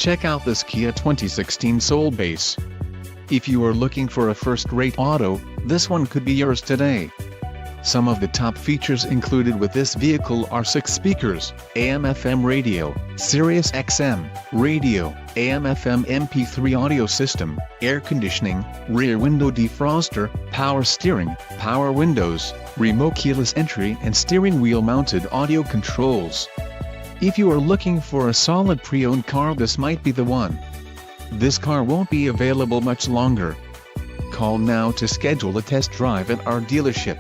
Check out this Kia 2016 Soulbase. If you are looking for a first-rate auto, this one could be yours today. Some of the top features included with this vehicle are 6 speakers, AM/FM radio, Sirius XM, radio, AM/FM MP3 audio system, air conditioning, rear window defroster, power steering, power windows, remote keyless entry and steering wheel mounted audio controls. If you are looking for a solid pre-owned car, this might be the one. This car won't be available much longer. Call now to schedule a test drive at our dealership.